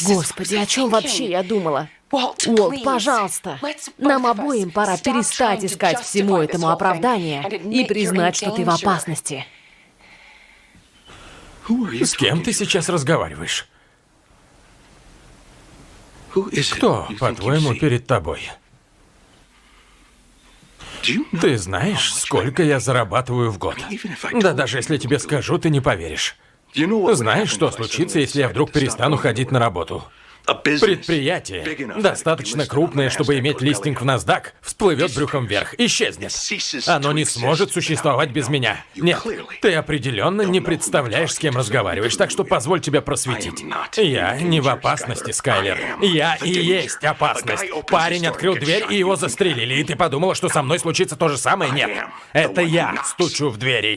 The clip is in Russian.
Господи, о чем вообще я думала? Уолт, пожалуйста. Нам обоим пора перестать искать всему этому оправдание и признать, что ты в опасности. С кем ты сейчас разговариваешь? Кто, по-твоему, перед тобой? Ты знаешь, сколько я зарабатываю в год? Да даже если тебе скажу, ты не поверишь. Знаешь, что случится, если я вдруг перестану ходить на работу? Предприятие, достаточно крупное, чтобы иметь листинг в NASDAQ, всплывет брюхом вверх, исчезнет. Оно не сможет существовать без меня. Нет, ты определенно не представляешь, с кем разговариваешь, так что позволь тебя просветить. Я не в опасности, Скайлер. Я и есть опасность. Парень открыл дверь, и его застрелили, и ты подумала, что со мной случится то же самое? Нет. Это я стучу в двери.